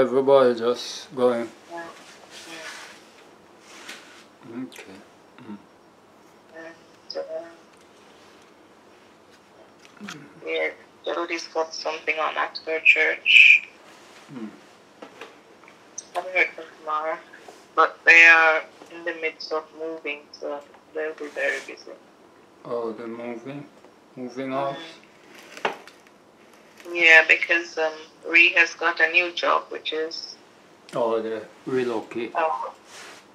Everybody just going. Yeah. Okay. Yeah, Jody's got something on at her church. I haven't heard from tomorrow, but they are in the midst of moving, so they'll be very busy. Oh, they're moving off. Yeah, because Ree has got a new job, which is They're relocating.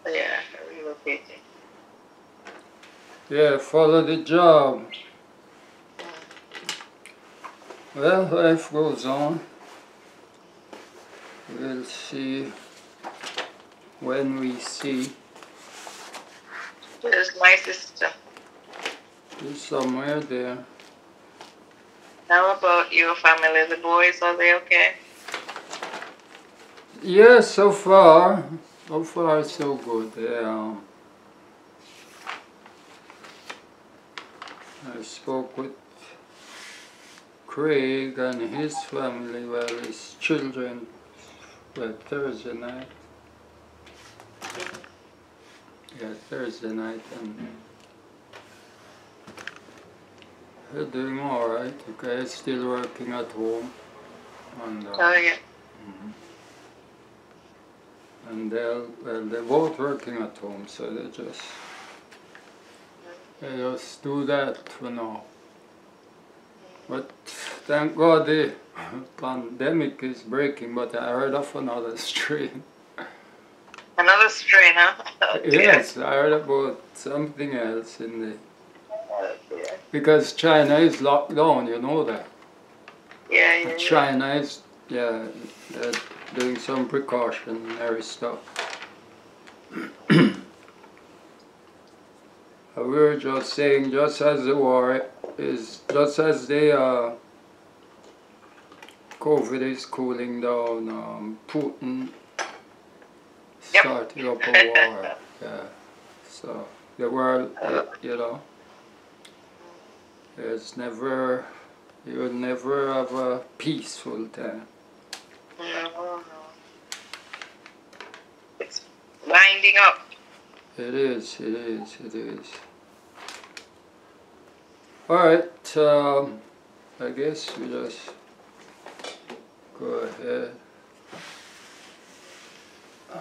Yeah, relocating. Yeah, follow the job. Well, life goes on. We'll see when we see. There's my sister. She's somewhere there. How about your family? The boys, are they okay? Yeah, so far so good. I spoke with Craig and his family, well, his children, Thursday night. Yeah, Thursday night, and they're doing all right. Okay, still working at home, and and they're both working at home, so they just do that for now. But thank God the pandemic is breaking. But I heard of another strain. Another strain, huh? Oh, yes, I heard about something else in the. Because China is locked down, you know that. Yeah. China is, they're doing some precautionary stuff. We were just saying, just as the COVID is cooling down, Putin started up a war. Yeah. So the world, you will never have a peaceful time. No. It's winding up. It is. Alright, I guess we just go ahead. I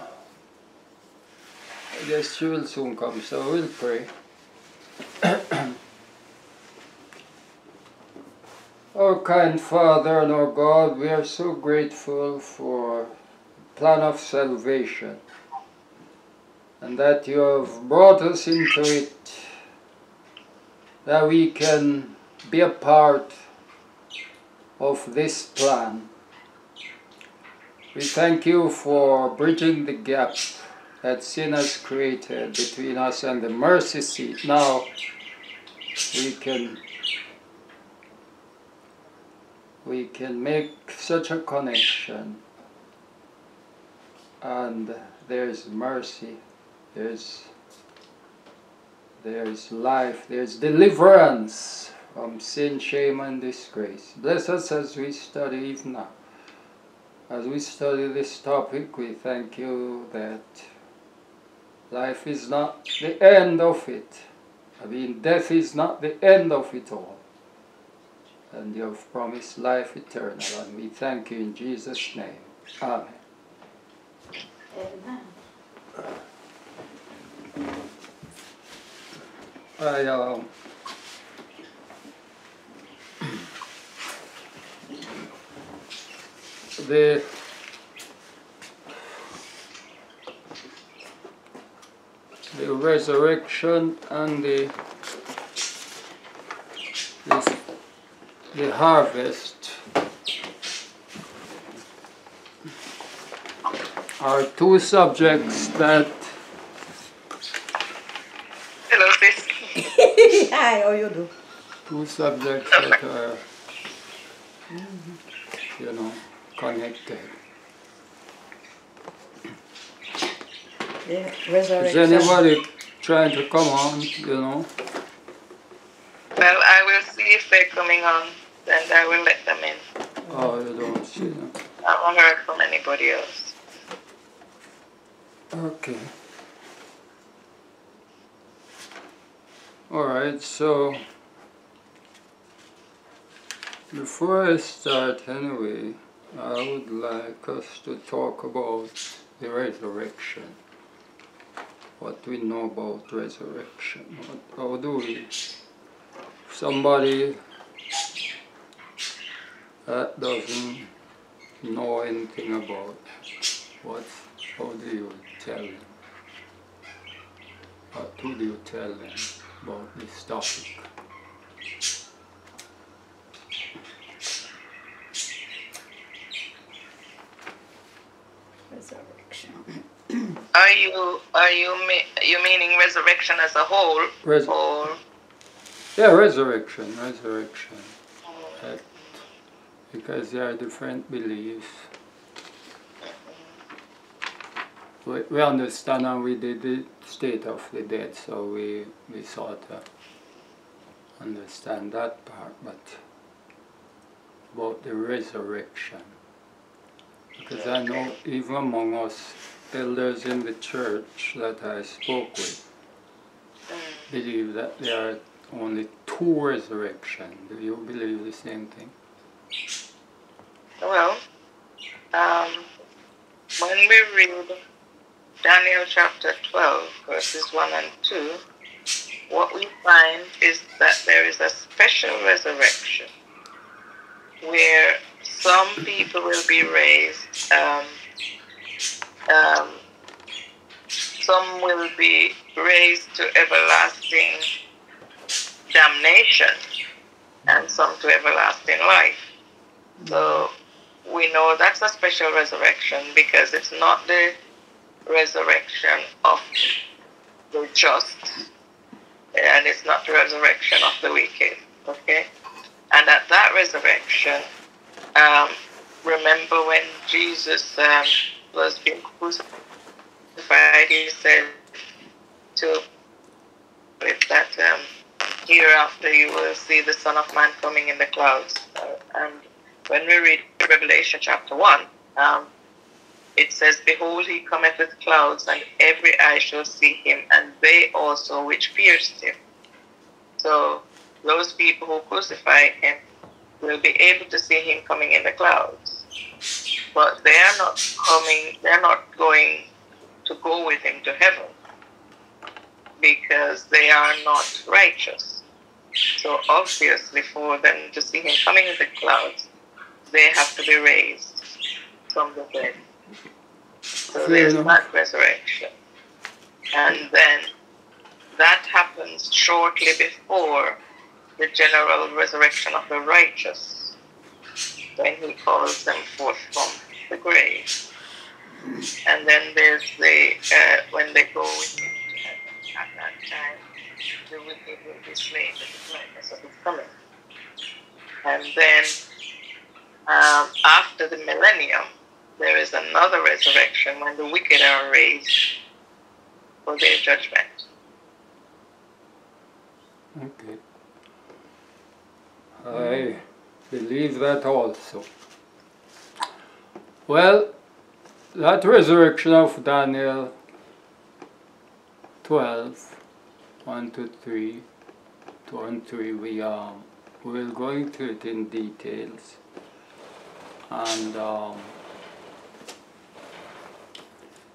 guess she will soon come, so we'll pray. Our kind Father and our God, we are so grateful for the plan of salvation, and that you have brought us into it, that we can be a part of this plan. We thank you for bridging the gap that sin has created between us and the mercy seat. Now we can make such a connection, and there's mercy, there's life, there's deliverance from sin, shame, and disgrace. Bless us as we study even now. As we study this topic, we thank you that life is not the end of it. I mean, death is not the end of it all. And you have promised life eternal, and we thank you in Jesus' name. Amen. Amen. The resurrection and the harvest are two subjects that. Hello, sis. Hi, how you do? Two subjects that are, connected. Yeah, resurrection. Is anybody trying to come on, Well, I will see if they're coming on, then I will let them in. Oh, you don't see them. I haven't heard from anybody else. Okay. Alright, so before I start anyway, I would like us to talk about the resurrection. What we know about resurrection. How do we? Somebody that doesn't know anything about how do you tell them? What do you tell them about this topic? Resurrection. Are you meaning resurrection as a whole, or? Yeah, resurrection. Because there are different beliefs. We understand, and we did the state of the dead, so we sort of understand that part, but about the resurrection. Because I know even among us elders in the church that I spoke with believe that there are only two resurrections. Do you believe the same thing? Well, when we read Daniel chapter 12, verses 1 and 2, what we find is that there is a special resurrection where some people will be raised, some will be raised to everlasting damnation and some to everlasting life. So we know that's a special resurrection because it's not the resurrection of the just and it's not the resurrection of the wicked. Okay? And at that resurrection, remember when Jesus was being crucified, he said to it that hereafter you will see the Son of Man coming in the clouds. And when we read Revelation chapter 1, it says, behold, he cometh with clouds, and every eye shall see him, and they also which pierced him. So those people who crucified him will be able to see him coming in the clouds. But they are not going to go with him to heaven because they are not righteous. So obviously for them to see him coming in the clouds, they have to be raised from the dead. So there's that resurrection. And then that happens shortly before the general resurrection of the righteous, when he calls them forth from the grave. And then there's the, when they go with him to heaven, at that time, the wicked will be slain with the brightness of his coming. And then, after the millennium, there is another resurrection when the wicked are raised for their judgment. Okay. I believe that also. Well, that resurrection of Daniel 12, 1 to 3, 2 and 3, we'll go into it in details. And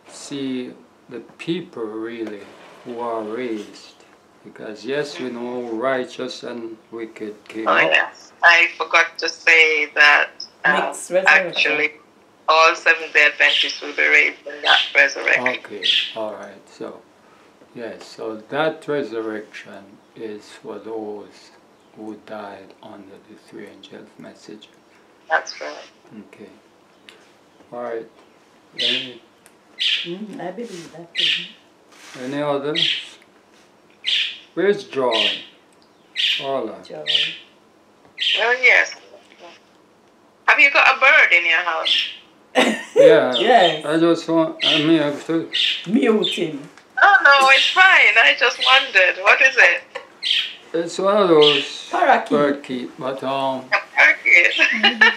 see the people really who are raised. Because yes, we know righteous and wicked came up. Yes. I forgot to say that actually all Seventh-day Adventists will be raised in that resurrection. Okay, alright. So, yes, so that resurrection is for those who died under the three angels' message. That's right. Okay. Alright. I believe that too. Any others? Where's John? Paula. Joy. Well, yes. Have you got a bird in your house? Yeah. Yes. I just want, I mean, I have to. Mute him. Oh, no, it's fine. I just wondered. What is it? It's one of those Parakeet. parakeet, but A parakeet.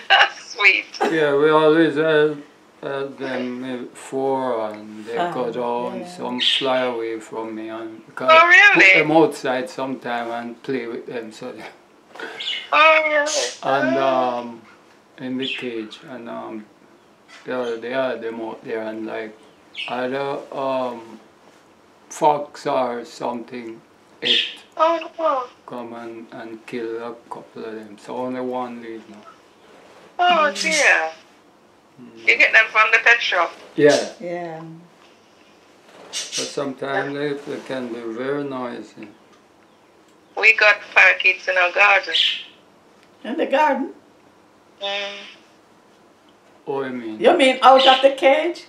That's sweet. Yeah, we always had them 4 and they go down, yeah. some fly away from me and because Oh, put really? them outside sometime and play with them so Oh, really? and in the cage and they are them out there and like either fox or something it Oh, no. come and kill a couple of them. So only one leave now. Oh, dear. You get them from the pet shop? Yeah. Yeah. But sometimes they can be very noisy. We got parakeets in our garden. In the garden? Mm. Oh, I mean. You mean out of the cage?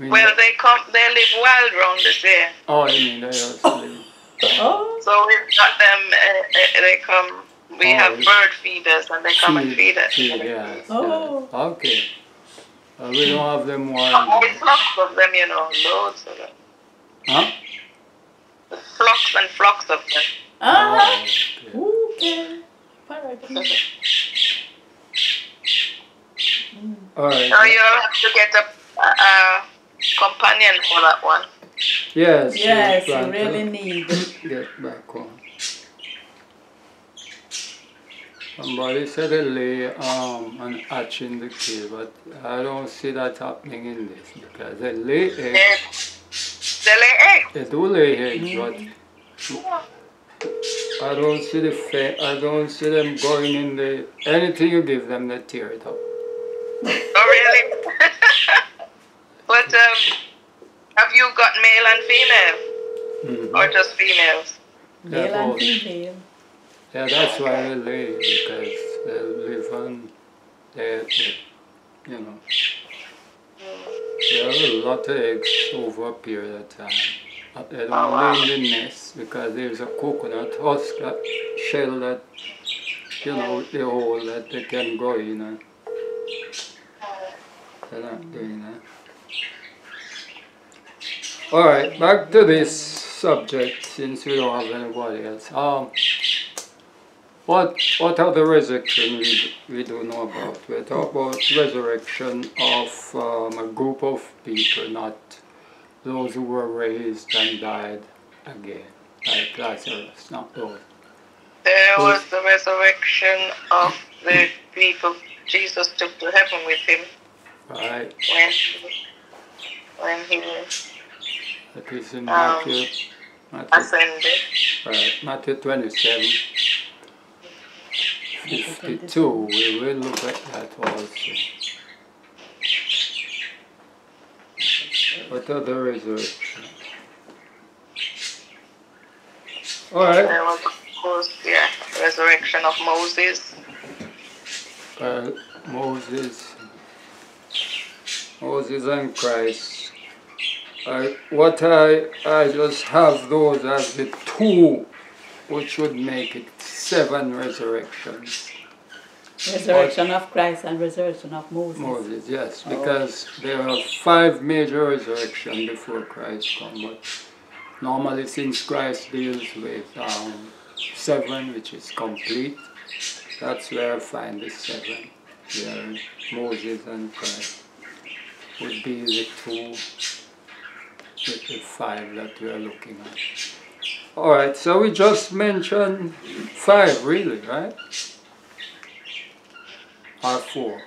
Well, they live wild round this area. Oh, I mean they just live. Oh. So we've got them, they come, we have bird feeders and they come and feed us. Yeah. Oh. Okay. We don't have them All wild. flocks of them, you know, loads of them. Huh? Flocks and flocks of them. Ah. Oh, Okay. Parakeet. Alright. So you have to get a companion for that one. Yes. Yes, we you plan really to need. get back home. Somebody said they lay an hatch in the cave, but I don't see that happening in this because they lay eggs. They lay eggs. They do lay eggs, but I don't see I don't see them going in the anything you give them, they tear it up. Oh, really? But have you got male and female? Or just females? Male and female. Yeah, that's why they lay, because they live on, you know, there are a lot of eggs over a period of time. They don't lay in the nest because there's a coconut husk, shell that, you know, the hole that they can go in and they're not doing that. Alright, back to this subject since we don't have anybody else. What are the resurrection we do know about? We talk about resurrection of a group of people, not those who were raised and died again, like Lazarus, not those. There was the resurrection of the people Jesus took to heaven with him. Right. When he That is in Matthew ascended. Right, Matthew 27. 52, we will look at that also. What are the resurrection? Alright. There was, of course, resurrection of Moses. Moses and Christ. I just have those as the two which would make it 7 resurrections. Resurrection of Christ and resurrection of Moses. Moses, yes, because there are 5 major resurrections before Christ comes. But normally, since Christ deals with 7, which is complete, that's where I find the 7. Where Moses and Christ would be the 2 with the 5 that we are looking at. Alright, so we just mentioned 5 really, right? Or 4.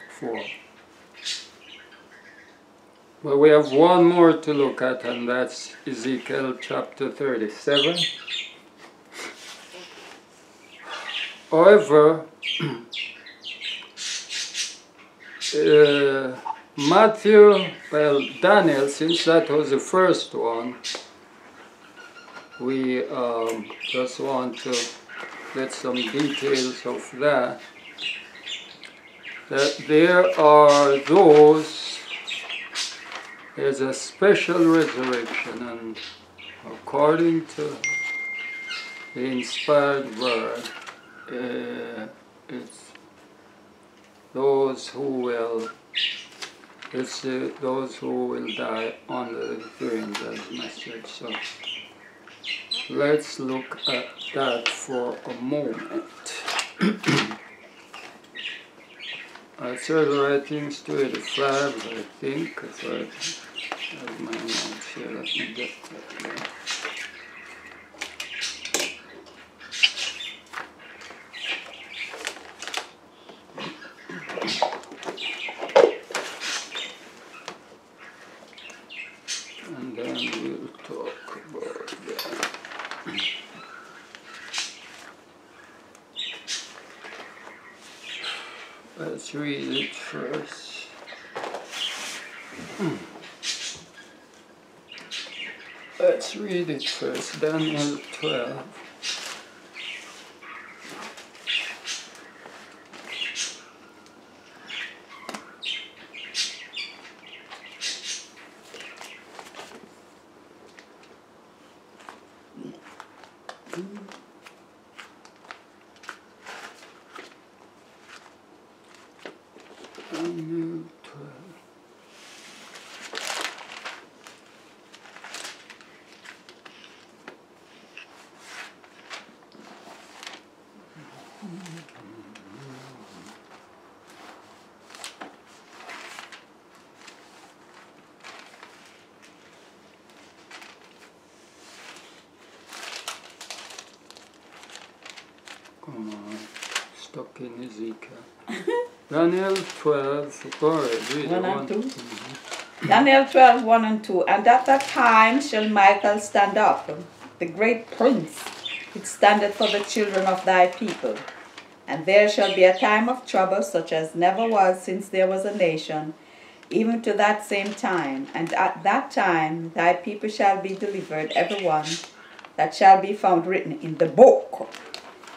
Well, we have one more to look at, and that's Ezekiel chapter 37. However, Daniel, since that was the first one, we just want to get some details of that. That there are there's a special resurrection, and according to the inspired word, it's those who will die under the angel's message. So let's look at that for a moment. I started writing 285, I think, if I have my notes here. Let me get that there. And then we'll talk about that. Let's read it first. Let's read it first. Daniel 12. Daniel 12. Come on, stuck in Ezekiel. Daniel 12, go ahead, read 1 it. and 2. Daniel 12, 1 and 2. And at that time shall Michael stand up, the great prince, which standeth for the children of thy people. And there shall be a time of trouble such as never was since there was a nation, even to that same time. And at that time thy people shall be delivered, every one that shall be found written in the book.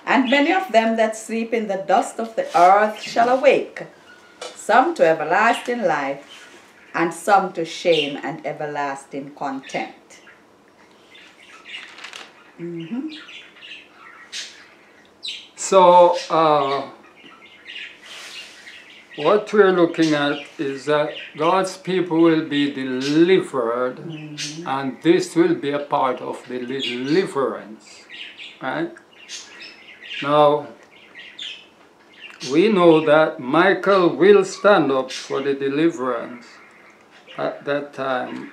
And many of them that sleep in the dust of the earth shall awake, some to everlasting life, and some to shame and everlasting contempt. So, what we're looking at is that God's people will be delivered, and this will be a part of the deliverance, right? Now, we know that Michael will stand up for the deliverance at that time.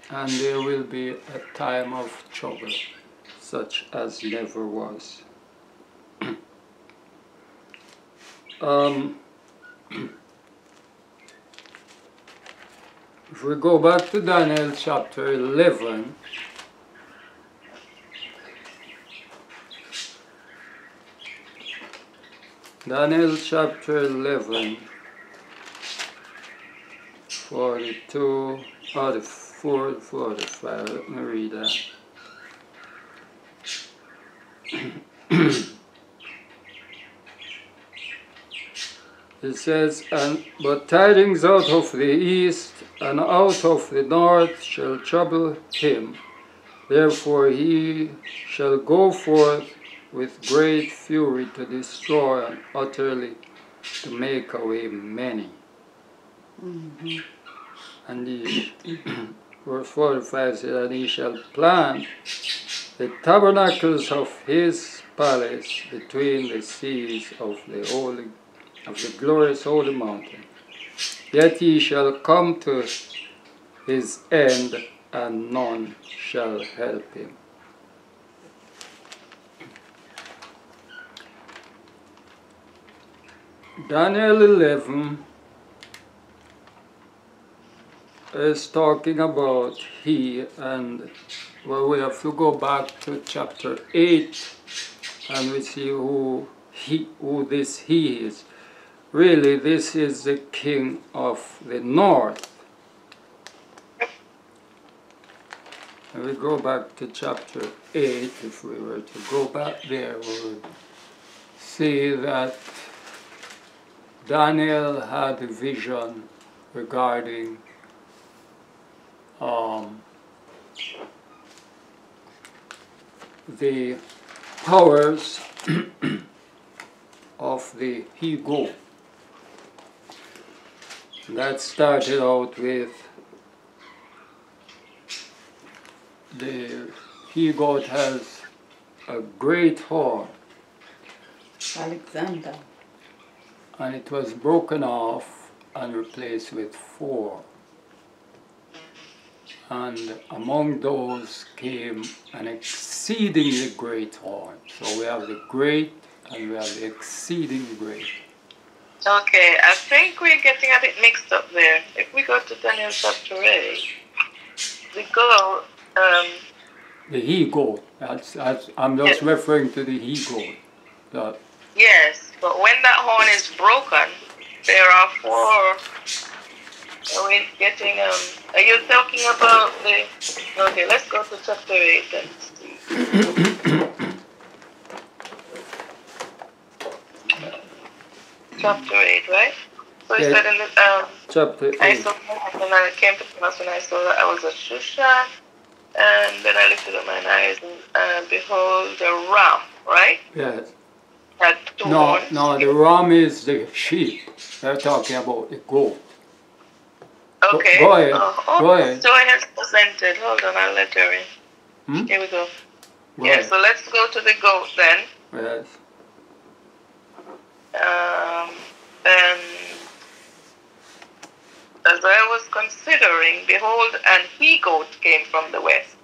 And there will be a time of trouble, such as never was. If we go back to Daniel chapter 11, Daniel chapter 11, 42, 44, 45, let me read that. It says, but tidings out of the east and out of the north shall trouble him. Therefore he shall go forth with great fury to destroy and utterly to make away many. And he, verse 45 says, and he shall plant the tabernacles of his palace between the seas of the glorious holy mountain. Yet he shall come to his end, and none shall help him. Daniel 11 is talking about and well, we have to go back to chapter 8 and we see who this he is. Really, this is the king of the north. And we go back to chapter 8, if we were to go back there, we would see that Daniel had a vision regarding the powers of the he-goat. That started out with the he-goat has a great horn, Alexander. And it was broken off and replaced with 4. And among those came an exceedingly great horn. So we have the great and we have the exceeding great. Okay, I think we're getting a bit mixed up there. If we go to Daniel chapter 8, we go, The he-goat. I'm just yes, referring to the he-goat. That, yes, but when that horn is broken, there are 4. Are we getting, are you talking about the, okay, let's go to chapter 8 and see. Chapter 8, right? So he Yeah. said in the, chapter I 8. saw, and then it came to pass when I saw that I was at Shushan, and then I lifted up mine eyes, and behold, a ram, right? Yes. Had 2 No, horns. no, the ram is the sheep. They're talking about the goat. Okay. Go ahead. Oh, Go ahead. so I has presented. Hold on, I'll let her in. Hmm? Here we go. Go Yeah, ahead. so let's go to the goat then. Yes. And as I was considering, behold, an he-goat came from the west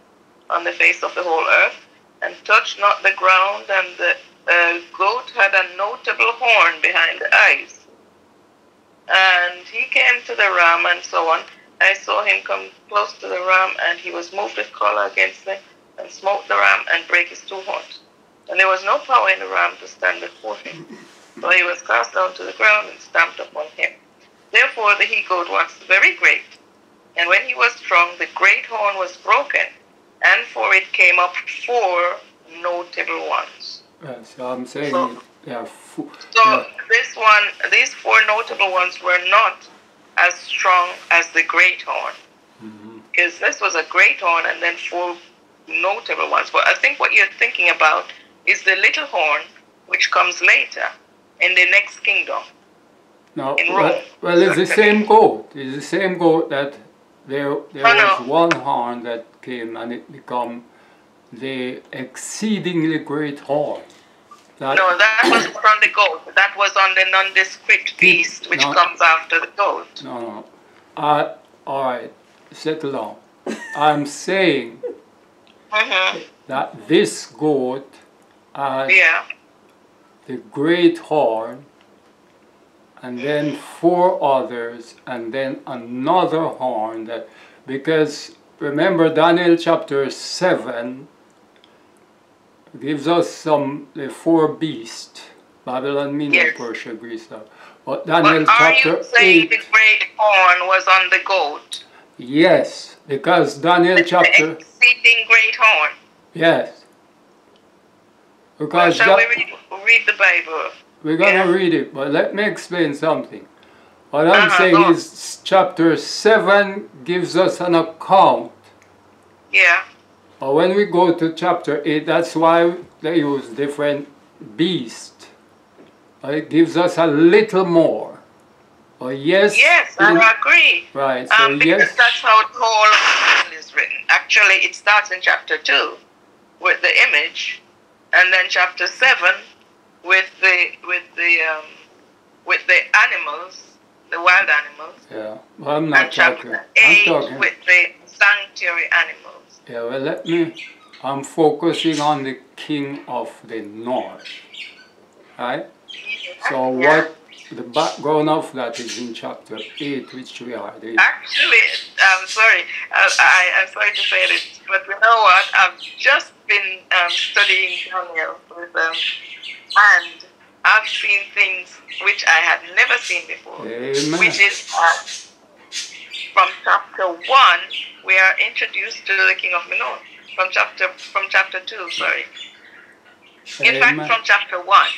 on the face of the whole earth, and touched not the ground, and the goat had a notable horn behind the eyes. And he came to the ram and so on. I saw him come close to the ram, and he was moved with choler against them, and smote the ram and brake his 2 horns. And there was no power in the ram to stand before him. So he was cast down to the ground and stamped upon him. Therefore the he-goat was very great. And when he was strong, the great horn was broken, and for it came up 4 notable ones. Yes, I'm saying So, they are these 4 notable ones were not as strong as the great horn. Because this was a great horn and then 4 notable ones. But I think what you're thinking about is the little horn, which comes later in the next kingdom. No, in Rome. well, it's the same goat. It's the same goat that there was one horn that came and it became the exceedingly great horn. No, that was from the goat. That was on the nondescript beast, which comes after the goat. No. All right, settle down. I'm saying that this goat had the great horn, and then 4 others, and then another horn. That because remember Daniel chapter 7 gives us the 4 beasts: Babylon, Media, Persia, Greece. But Daniel chapter 8. Are you saying the great horn was on the goat? Yes, because Daniel chapter. The exceeding great horn. Yes. Because shall we read the Bible? We're going to read it, but let me explain something. What I'm saying is chapter 7 gives us an account. Yeah. But when we go to chapter 8, that's why they use different beasts. It gives us a little more. But yes. Yes, I agree. Right. So because that's how the whole Bible is written. Actually, it starts in chapter 2 with the image, and then chapter 7 with the animals, the wild animals. Yeah. Well, I'm not talking. Chapter 8 with the sanctuary animals. Yeah. Well, I'm focusing on the king of the north. Right. So what? The background of that is in chapter 8, which we are reading. Actually, I'm sorry. I'm sorry to say this, but you know what? I've just been studying Daniel with and I've seen things which I had never seen before. Amen. Which is from chapter 1, we are introduced to the King of the North. From chapter 2, sorry. In fact, from chapter 1.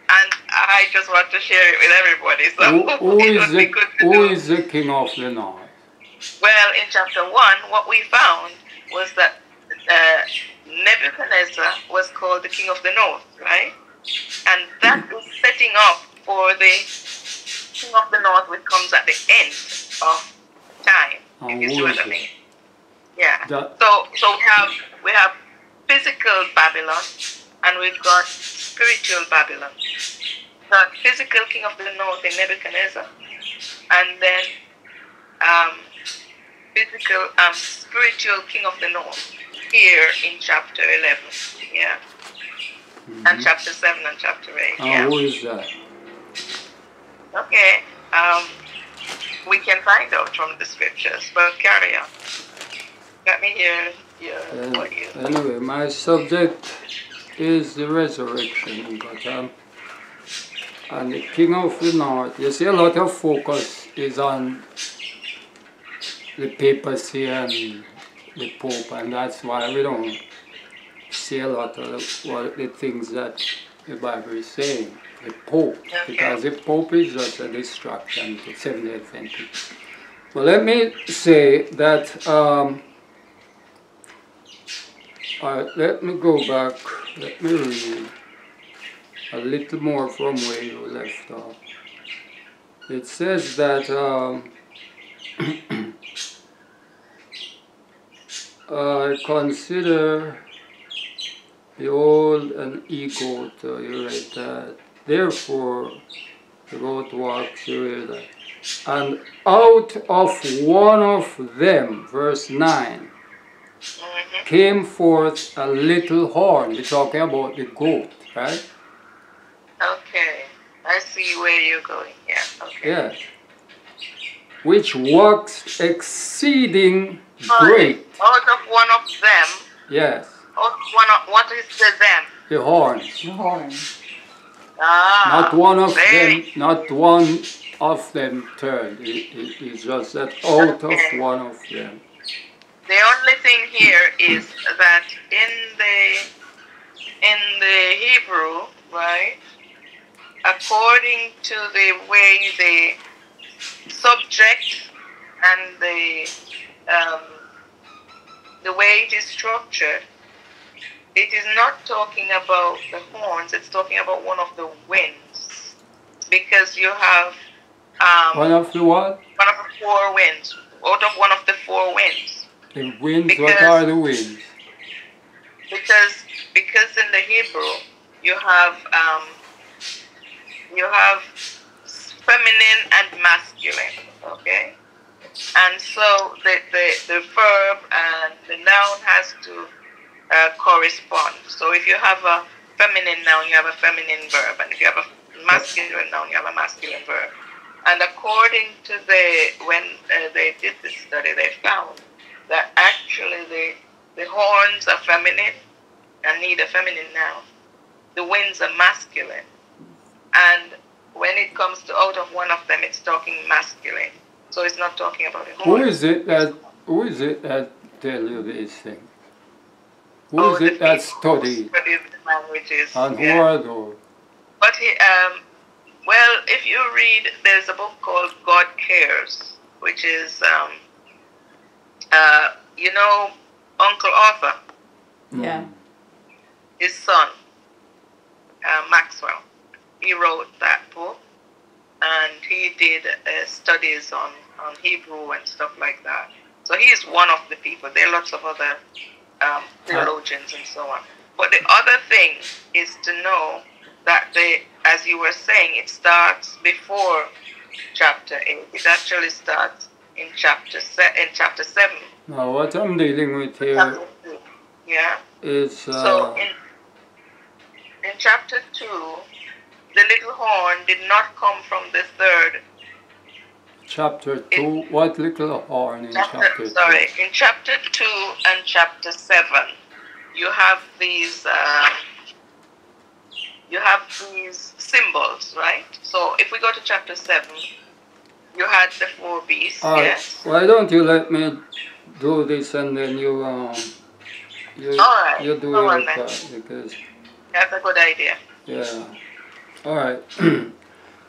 And I just want to share it with everybody. So who is the king of the north? Well, in chapter 1, what we found was that Nebuchadnezzar was called the king of the north, right? And that was setting up for the king of the north, which comes at the end of time. If you see what I mean. Yeah. So we have physical Babylon, and we've got spiritual Babylon. The physical king of the north in Nebuchadnezzar, and then spiritual king of the north here in chapter 11. Yeah. And chapter 7 and chapter 8. Yeah. Who is that? Okay. We can find out from the scriptures, but carry on. Let me hear what you... Anyway, my subject is the resurrection, but and the king of the north. You see, a lot of focus is on the papacy and the pope, and that's why we don't see a lot of the things that the Bible is saying. The pope, because the pope is just a distraction to Seventh-day Adventists. Well, let me say that. Let me go back. Let me read a little more from where you left off. It says that I consider the old and ego to you read that. Therefore, the goat walks, you read that. And out of one of them, verse 9, came forth a little horn. We're talking about the goat, right? Okay. I see where you're going. Yeah. Okay. Yes. Which waxed exceeding great. Out of one of them. Yes. Out of one of, what is the them? The horn. The horn. Not one of them. Not one of them turned. It's just that out of one of them. The only thing here is that in the Hebrew, right, according to the way the subject and the way it is structured, it is not talking about the horns, it's talking about one of the winds. Because you have one of the what? One of the four winds. Out of one of the four winds. The winds, what are the winds? Because in the Hebrew you have feminine and masculine, okay? And so the verb and the noun has to correspond. So if you have a feminine noun, you have a feminine verb, and if you have a masculine noun, you have a masculine verb. And according to when they did this study, they found that actually the horns are feminine and need a feminine noun. The winds are masculine. And when it comes to out of one of them, it's talking masculine. So it's not talking about a horn. Who is it that tell you these things? Who is it that studies? The languages. And who are those? But well, if you read, there's a book called God Cares, which is you know, Uncle Arthur. Yeah. His son, Maxwell. He wrote that book, and he did studies on Hebrew and stuff like that. So he's one of the people. There are lots of other theologians and so on. But the other thing is to know that as you were saying, it starts before chapter 8. It actually starts in chapter 7. Now what I'm dealing with here is so in chapter 2, the little horn did not come from the third. Chapter 2, what little horn in chapter 2? Sorry, in chapter 2 and chapter 7, you have these symbols, right? So if we go to chapter 7, you had the 4 beasts, yes? Why don't you let me do this and then you do your part, because that's a good idea. Yeah. All right.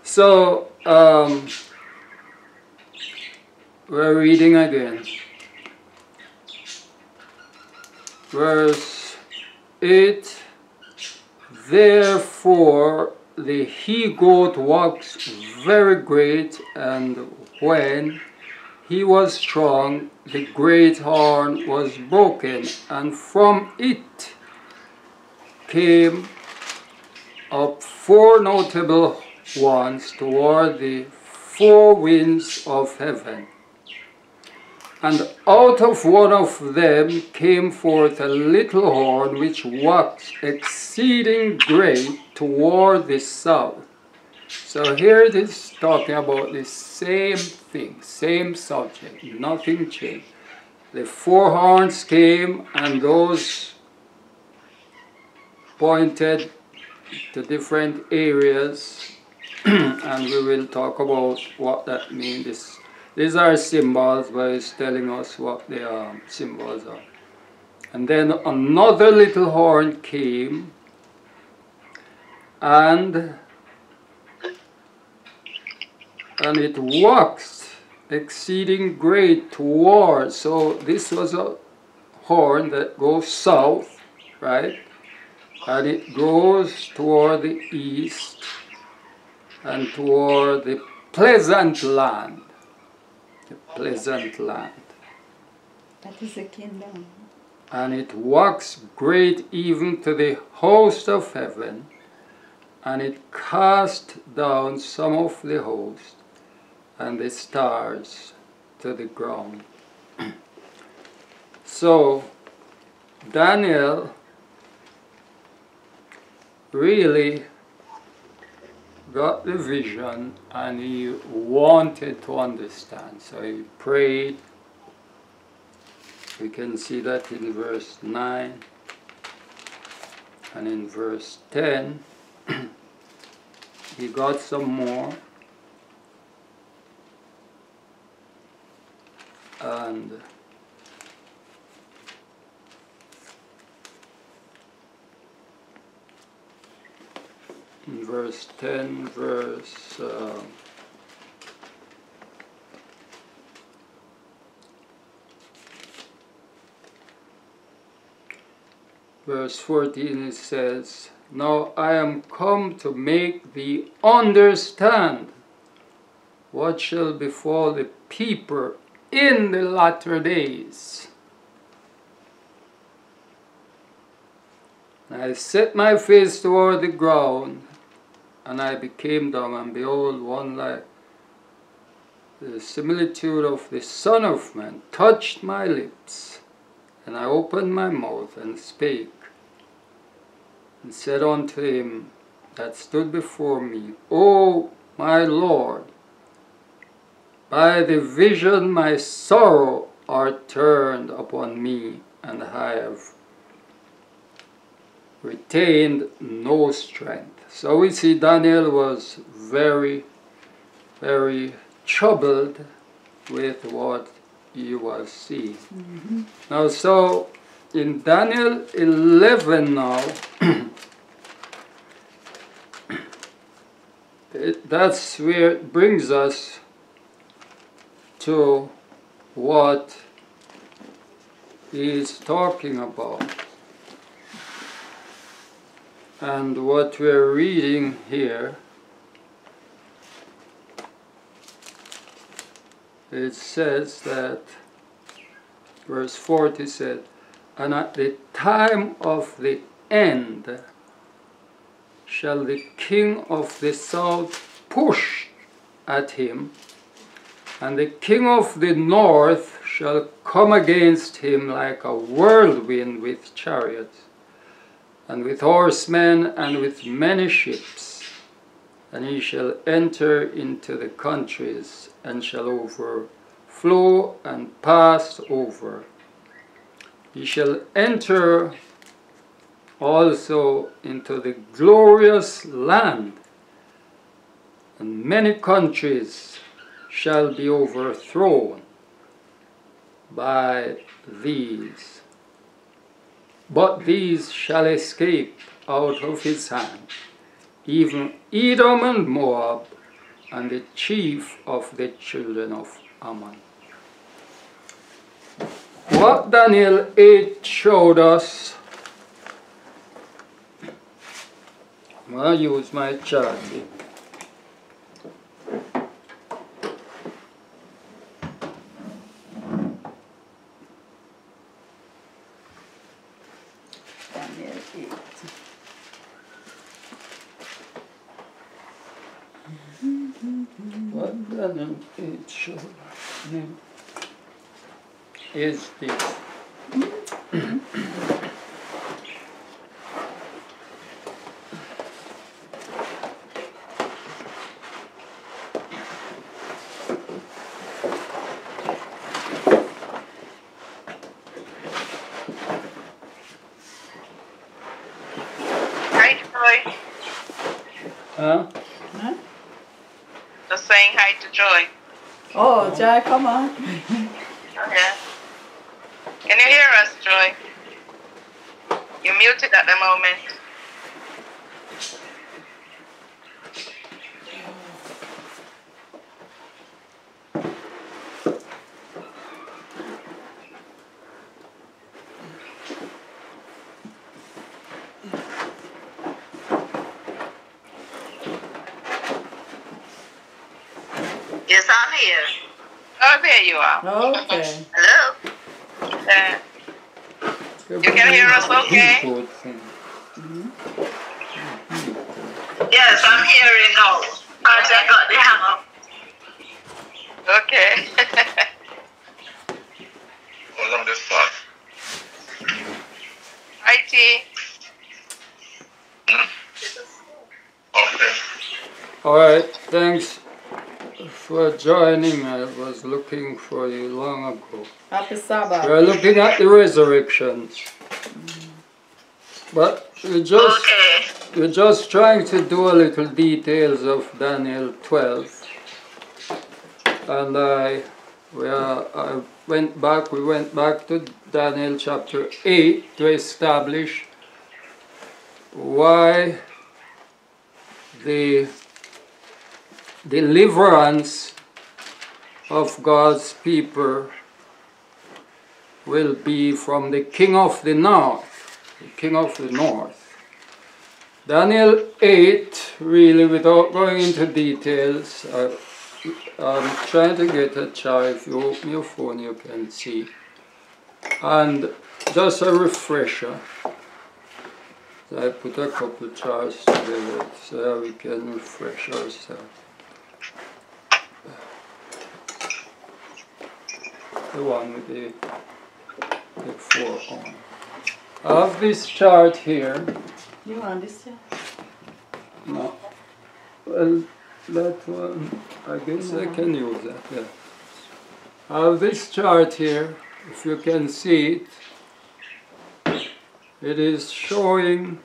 So we're reading again. Verse 8. Therefore the he-goat waxed very great, and when he was strong, the great horn was broken, and from it came up 4 notable ones toward the 4 winds of heaven. And out of one of them came forth a little horn which waxed exceeding great toward the south. So here it is talking about the same thing, same subject, nothing changed. The 4 horns came, and those pointed to different areas, and we will talk about what that means. These are symbols, but it's telling us what the symbols are. And then another little horn came, and it waxed exceeding great toward. So this was a horn that goes south, right? And it goes toward the east and toward the pleasant land. The pleasant land. That is the kingdom. And it waxed great even to the host of heaven, and it cast down some of the host and the stars to the ground. So Daniel really got the vision, and he wanted to understand. So he prayed. We can see that in verse 9 and in verse 10. He got some more. And in verse 10, verse 14, it says, "Now I am come to make thee understand what shall befall the people in the latter days. And I set my face toward the ground, and I became dumb, and behold, one like the similitude of the Son of Man touched my lips, and I opened my mouth and spake, and said unto him that stood before me, O my Lord, by the vision my sorrow are turned upon me, and I have retained no strength." So we see Daniel was very, very troubled with what he was seeing. Now, so in Daniel 11 now, that's where it brings us to what he's talking about. And what we're reading here, it says that, verse 40 said, "And at the time of the end shall the king of the south push at him, and the king of the north shall come against him like a whirlwind with chariots, and with horsemen, and with many ships. And he shall enter into the countries, and shall overflow and pass over. He shall enter also into the glorious land, and many countries shall be overthrown by these. But these shall escape out of his hand, even Edom and Moab, and the chief of the children of Ammon." What Daniel 8 showed us, I'll use my chart here. Daniel 8. Daniel 8 show name is this. Hi, Joy. Huh? Huh? Just saying hi to Joy. Oh, Joy, come on. Oh, yeah. Can you hear us, Joy? You're muted at the moment. Yes, I'm here. Oh, there you are. Okay. Hello? You can hear us okay? Keyboard thing. Yes, I'm hearing now. I just got the hang up. Okay. Hold on this part. Hi, T. Okay. Alright, thanks for joining. I was looking for you long ago. Happy Sabbath. We're looking at the resurrections. But we're just trying to do a little details of Daniel 12. And we went back to Daniel chapter 8 to establish why the deliverance of God's people will be from the king of the north. Daniel 8, really, without going into details, I'm trying to get a chart. If you open your phone, you can see. And just a refresher. So I put a couple charts together so that we can refresh ourselves. The one with the 4 on. I have this chart here. You want this? No. Well, that one, I guess I can use that, yeah. I have this chart here, if you can see it. It is showing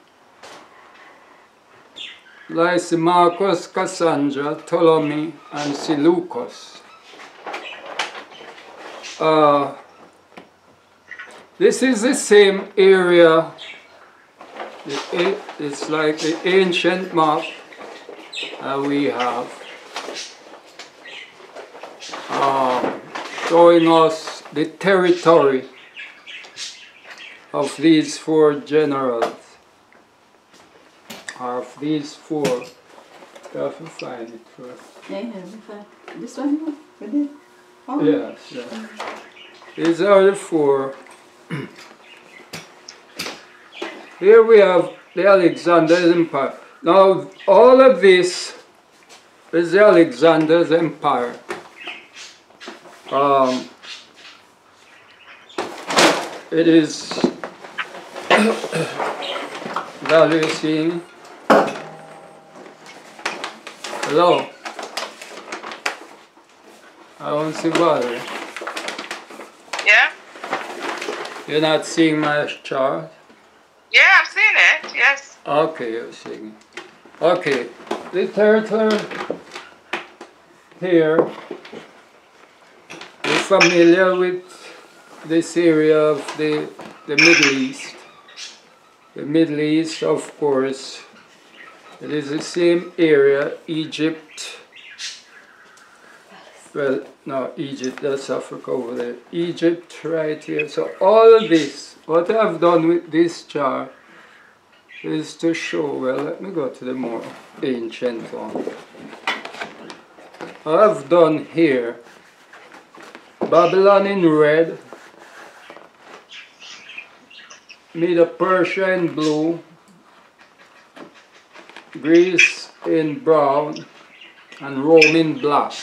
Lysimachus, Cassandra, Ptolemy, and Seleucus. This is the same area. It's like the ancient map we have, showing us the territory of these 4 generals. Of these 4, you have to find it first. Yeah, this one, with it? Oh. Yes, yes. These are the 4. Here we have the Alexander's Empire. Now, all of this is the Alexander's Empire. It is value seeing. Hello. I don't see Valerie. Yeah? You're not seeing my chart? Yeah, I've seen it. Yes. Okay, you're seeing it. Okay, the territory here, you're familiar with this area of the Middle East. The Middle East, of course, it is the same area, Egypt. Well, no, Egypt, that's Africa over there. Egypt right here. So all of this, what I've done with this chart is to show, well, let me go to the more ancient one. I've done here, Babylon in red, Medo-Persia in blue, Greece in brown, and Rome in black.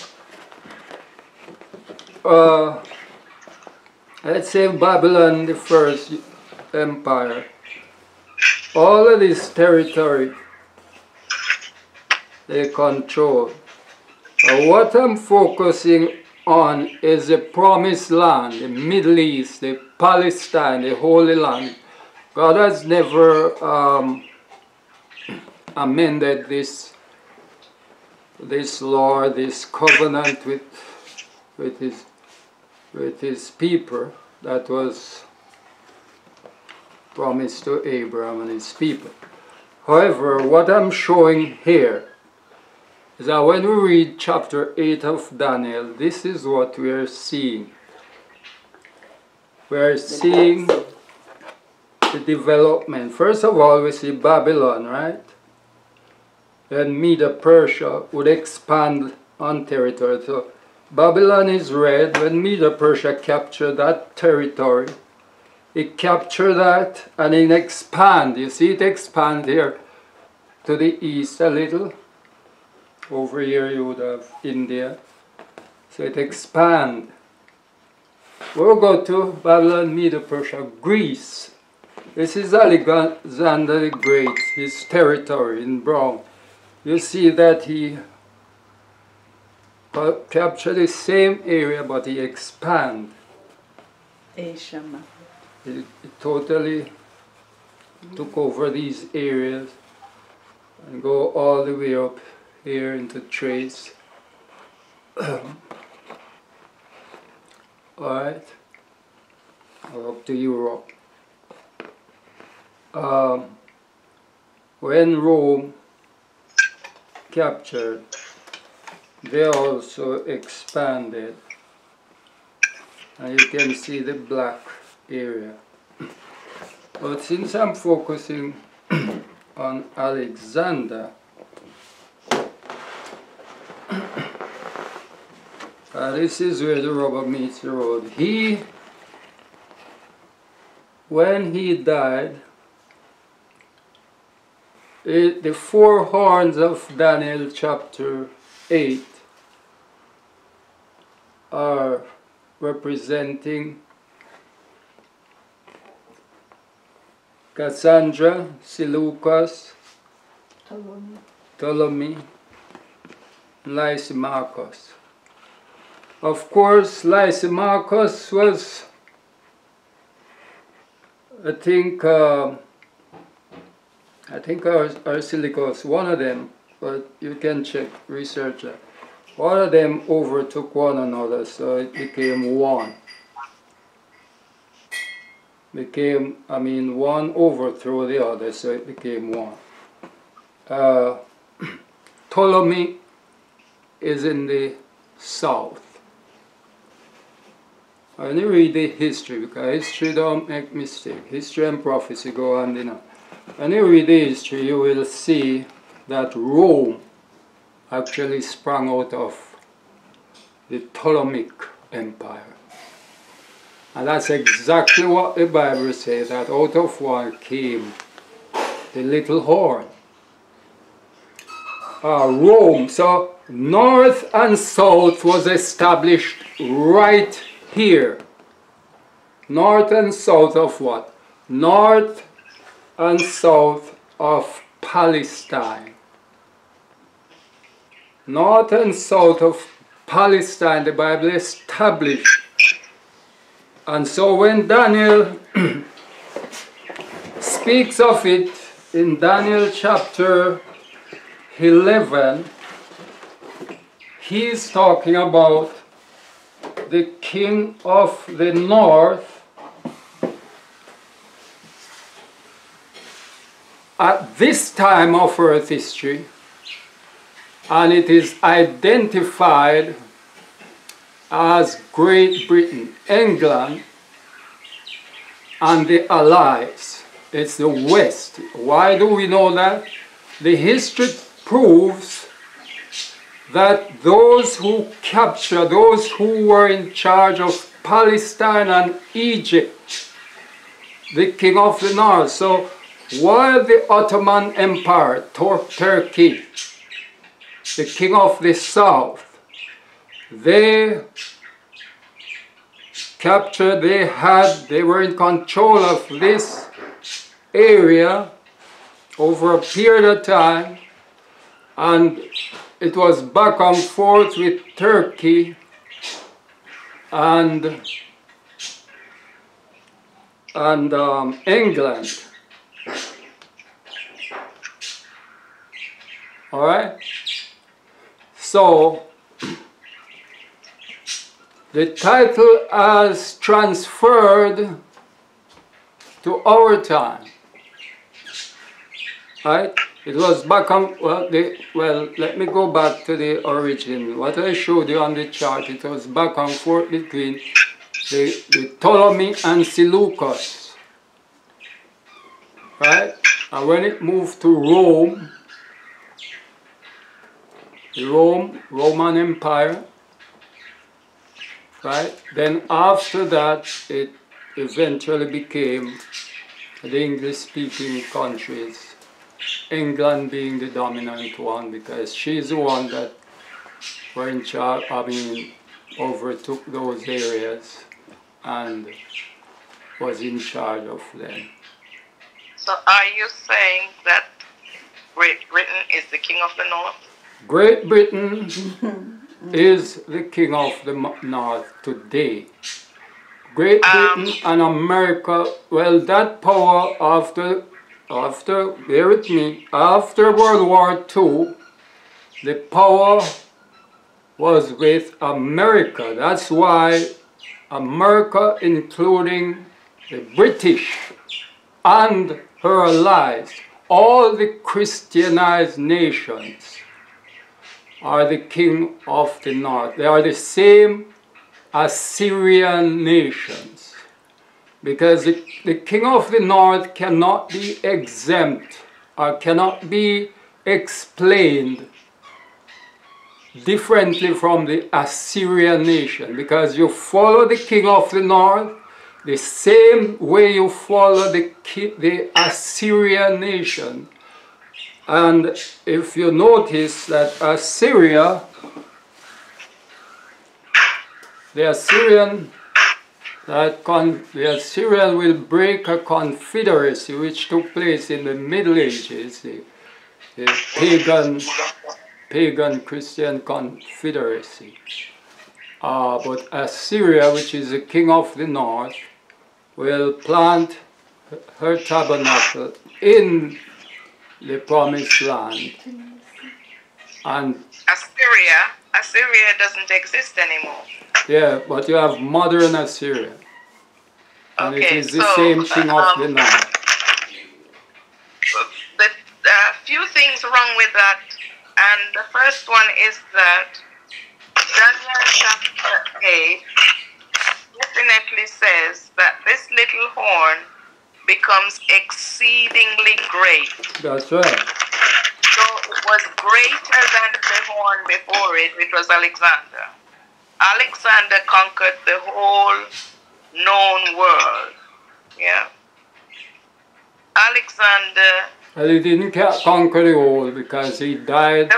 let's say Babylon, the first empire, all of this territory they control. What I'm focusing on is the promised land, the Middle East, the Palestine, the Holy Land. God has never amended this law, this covenant with his people that was promised to Abraham and his people. However, what I'm showing here is that when we read chapter 8 of Daniel, this is what we are seeing. We are seeing the development. First of all, we see Babylon, right? Then Medo-Persia would expand on territory. So Babylon is red. When Medo-Persia captured that territory, it captured that and it expand. You see it expand here to the east a little. Over here you would have India. So it expand. We'll go to Babylon, Medo-Persia, Greece. This is Alexander the Great, his territory in brown. You see that he captured the same area, but he expand. Asia. He totally took over these areas and go all the way up here into Thrace. Alright, up to Europe. When Rome captured, they also expanded, and you can see the black area. But since I'm focusing on Alexander, this is where the rubber meets the road. When he died, the four horns of Daniel chapter 8 are representing Cassandra, Seleucus, Ptolemy, Lysimachus. Of course, Lysimachus was, I think Arsilicus, one of them, but you can check, research that. One of them overtook one another, so it became one. One overthrew the other, so it became one. Ptolemy is in the south. When you read the history, because history don't make mistake, history and prophecy go hand in hand. When you read the history, you will see that Rome actually sprang out of the Ptolemaic Empire. And that's exactly what the Bible says, that out of one came the little horn. Rome, so north and south was established right here. North and south of what? North and south of Palestine. North and south of Palestine, the Bible established. And so when Daniel speaks of it in Daniel chapter 11, he's talking about the king of the north at this time of earth history, and it is identified as Great Britain, England, and the Allies. It's the West. Why do we know that? The history proves that those who captured, those who were in charge of Palestine and Egypt, the king of the north. So while the Ottoman Empire, Turkey, the king of the south, they captured, they were in control of this area over a period of time, and it was back and forth with Turkey and England. All right? So, the title has transferred to our time. Right? It was back on, well, let me go back to the origin. What I showed you on the chart, it was back and forth between the Ptolemy and Seleucus. Right? And when it moved to Rome, the Roman Empire, right? Then after that, it eventually became the English-speaking countries, England being the dominant one, because she's the one that were in charge, overtook those areas and was in charge of them. So are you saying that Great Britain is the king of the north? Great Britain is the king of the north today. Great Britain and America, well, that power after, bear with me, after World War II, the power was with America. That's why America, including the British and her allies, all the Christianized nations, are the king of the north. They are the same Assyrian nations, because the king of the north cannot be exempt or cannot be explained differently from the Assyrian nation, because you follow the king of the north the same way you follow the Assyrian nation. And if you notice that Assyria, the Assyrian will break a confederacy which took place in the Middle Ages, the pagan Christian confederacy. But Assyria, which is the king of the north, will plant her tabernacle in the promised land. And Assyria doesn't exist anymore. Yeah, but you have modern Assyria. And okay, it is the same king of the north. But a few things wrong with that. And the first one is that Daniel chapter 8 definitely says that this little horn becomes exceedingly great. That's right. So it was greater than the horn before it, which was Alexander. Alexander conquered the whole known world. Yeah. Alexander. Well, he didn't conquer the whole, because he died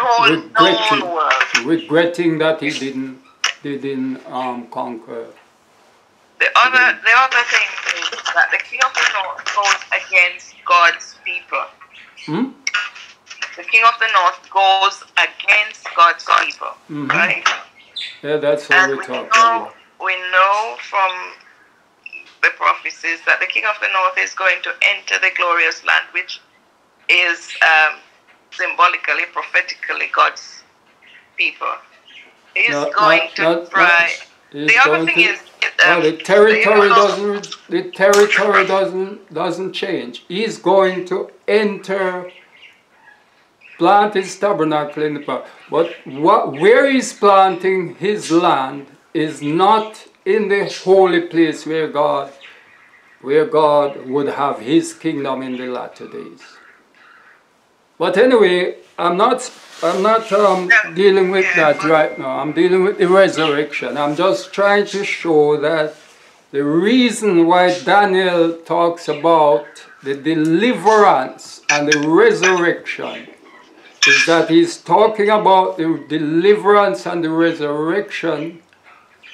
regretting that he didn't conquer. The other thing is that the king of the north goes against God's people. The king of the north goes against God's people, right? Yeah, that's what we're talking about. We know from the prophecies that the king of the north is going to enter the glorious land, which is symbolically, prophetically God's people. He's going to try. The other thing is the territory doesn't change. He's going to enter, plant his tabernacle in the park. But where he's planting his land is not in the holy place where God would have his kingdom in the latter days. But anyway, I'm not dealing with that right now. I'm dealing with the resurrection. I'm just trying to show that the reason why Daniel talks about the deliverance and the resurrection is that he's talking about the deliverance and the resurrection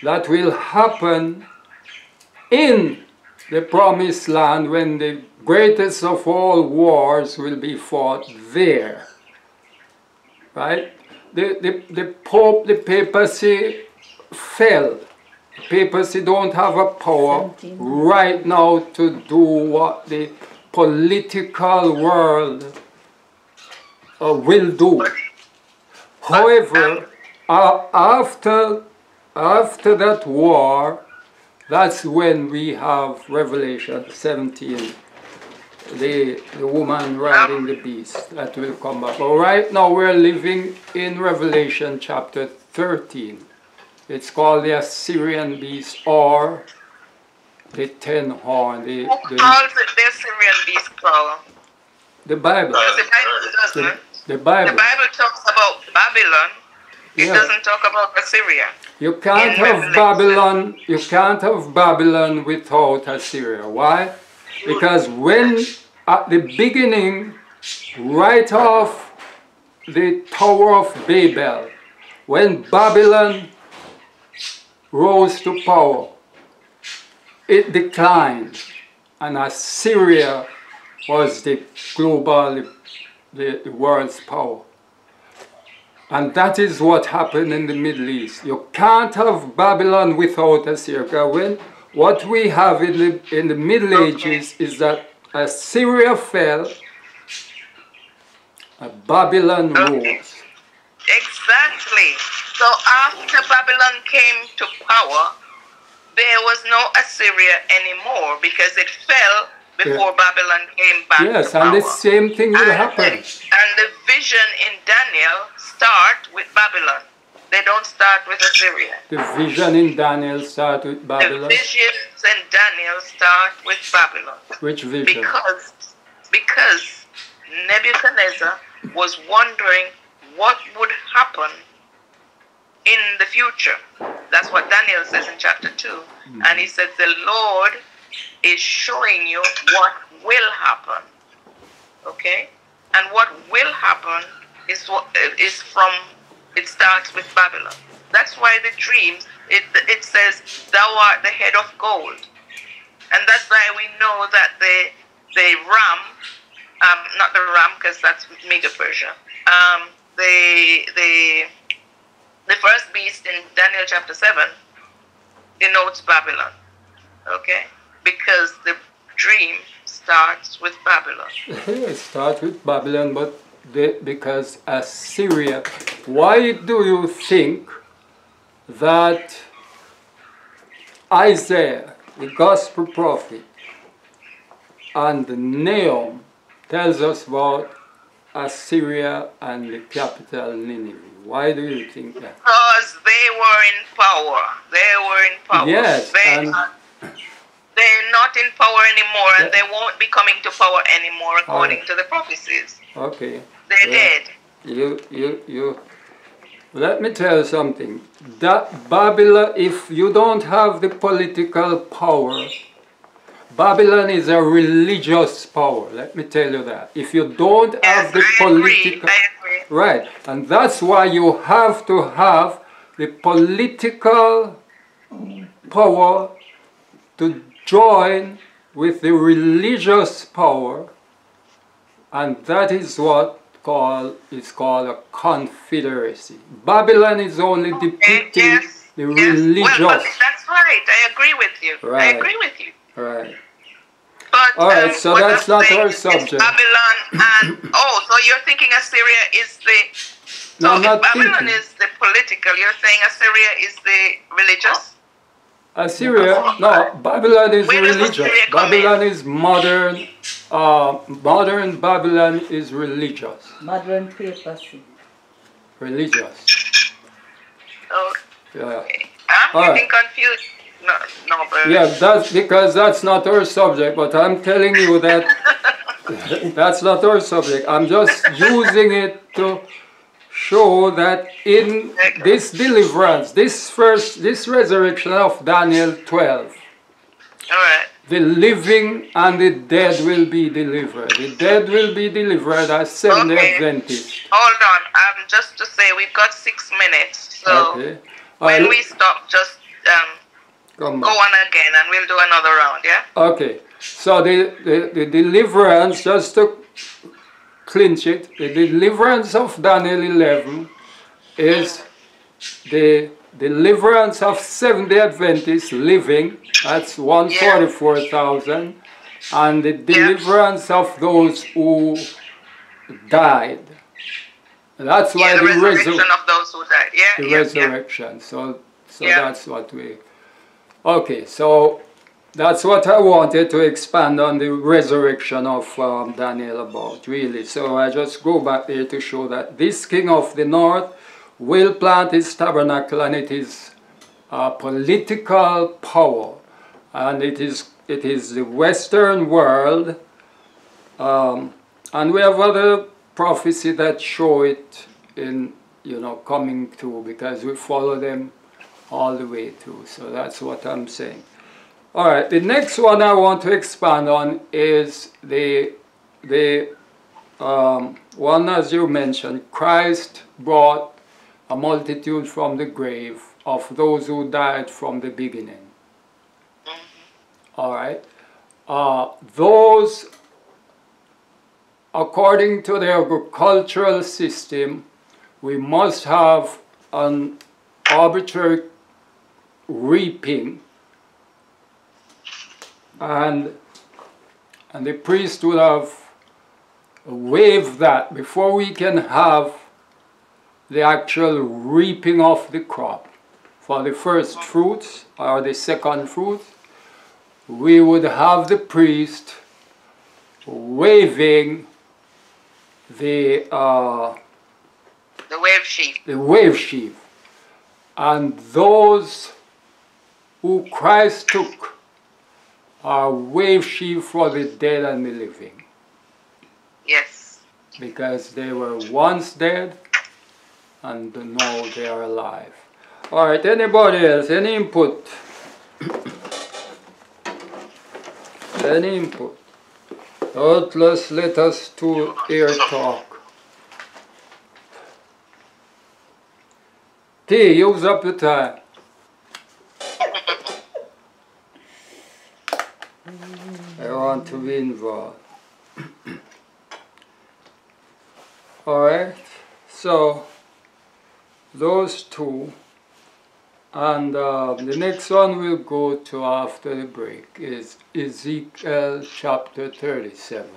that will happen in the promised land when the greatest of all wars will be fought there. Right? The Pope, the papacy fell. The papacy don't have a power right now to do what the political world will do. However, after that war, that's when we have Revelation 17, the woman riding the beast, that will come back. But right now we're living in Revelation chapter 13. It's called the Assyrian beast, or the 10 horn. Who calls it the Assyrian beast, Paul? The Bible. Because the Bible doesn't. The Bible. The Bible talks about Babylon. It doesn't talk about Assyria. You can't have Babylon. You can't have Babylon without Assyria. Why? Because when at the beginning, right off the Tower of Babel, when Babylon rose to power, it declined, and Assyria was the global, the world's power. And that is what happened in the Middle East. You can't have Babylon without Assyria. When what we have in the Middle Ages is that Assyria fell, and Babylon rose. Exactly. So after Babylon came to power, there was no Assyria anymore because it fell before Babylon came back yes, to power. and the same thing will happen. And the vision in Daniel start with Babylon. They don't start with Assyria. The vision in Daniel start with Babylon. The visions in Daniel start with Babylon. Which vision? Because Nebuchadnezzar was wondering what would happen in the future. That's what Daniel says in chapter 2. And he said, the Lord is showing you what will happen. Okay? And what will happen is from, it starts with Babylon. That's why the dreams, it says, thou art the head of gold. And that's why we know that the ram, not the ram because that's Mega Persia, the first beast in Daniel chapter 7 denotes Babylon. Okay? Because the dream starts with Babylon. It starts with Babylon, but because Assyria. Why do you think that Isaiah, the gospel prophet, and Nahum tells us about Assyria and the capital Nineveh? Why do you think that? Because they were in power. They were in power. Yes, they're not in power anymore, and they won't be coming to power anymore according to the prophecies. Okay. They're dead. You. Let me tell you something. That Babylon, if you don't have the political power, Babylon is a religious power. Let me tell you that. If you don't have the political, I agree. right, and that's why you have to have the political power to join with the religious power, and that is what is called a confederacy. Babylon is only depicting the religious. Well, that's right. I agree with you. Right. I agree with you. Right. But all right, so that's not our subject. Babylon and so you're thinking Assyria is the. So no, I'm not Babylon thinking. is the political. You're saying Assyria is the religious. Assyria, no, Babylon is Where does religious. Assyria come Babylon is modern. Modern Babylon is religious. Modern papacy. Religious. Oh, Yeah. okay. I'm All getting confused. No, but Yeah, that's because that's not our subject, but I'm telling you that that's not our subject. I'm just using it to show that in this deliverance, this resurrection of Daniel 12, all right. the living and the dead will be delivered. The dead will be delivered as Seventh-day Adventists. Hold on. Just to say, we've got 6 minutes. So Okay. when we stop, just Come go on. on again and we'll do another round, yeah? Okay. So the deliverance, just to clinch it, the deliverance of Daniel 11 is the deliverance of Seventh-day Adventists living, that's Yeah. 144,000, and the Yeah. deliverance of those who died. That's why Yeah, the the resurrection of those who died. Yeah, the yeah, resurrection. So yeah. that's what we. Okay, so that's what I wanted to expand on the resurrection of Daniel about, really. So I just go back there to show that this king of the north will plant his tabernacle, and it is political power, and it is the Western world, and we have other prophecy that show it in coming through, because we follow them all the way through. So that's what I'm saying. All right, the next one I want to expand on is the one, as you mentioned, Christ brought a multitude from the grave of those who died from the beginning. All right, those, according to the agricultural system, we must have an arbitrary reaping, and the priest would have waived that before we can have the actual reaping of the crop. For the first fruits or the second fruits, we would have the priest waving the wave sheaf. The wave sheaf. And those who Christ took are wave sheaf for the dead and the living. Yes. Because they were once dead and now they are alive. All right, anybody else? Any input? Any input? Doubtless let us to hear talk. T, use up the time. I want to be involved. Alright, so those two, and the next one we'll go to after the break is Ezekiel chapter 37,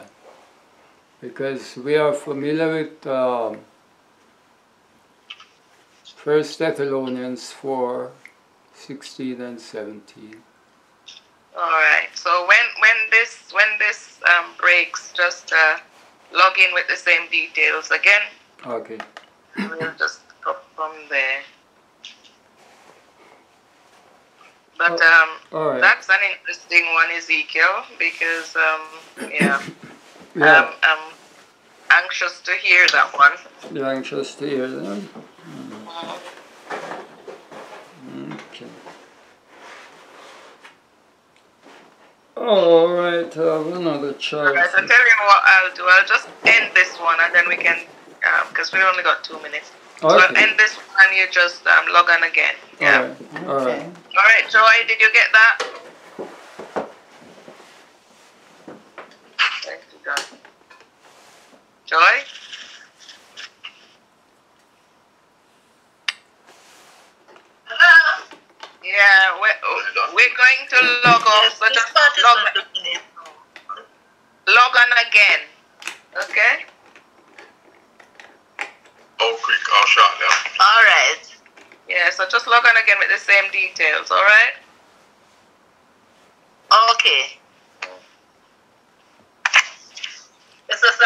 because we are familiar with 1 Thessalonians 4, 16 and 17. All right. So when this breaks, just log in with the same details again. Okay. We'll just go from there. But all right. That's an interesting one, Ezekiel, because yeah. Yeah. I'm anxious to hear that one. You're anxious to hear that? Okay. All right, I have another choice. All right, I'll tell you what I'll do. I'll just end this one, and then we can, because we only got 2 minutes. Okay. So I'll end this one, and you just log on again. Yeah. All right. All right, Joy, did you get that? Thank you, God. Joy? Yeah, we're going to log off, so just log on again, okay? Okay, I'll shut down. All right. Yeah, so just log on again with the same details, all right? Okay. This is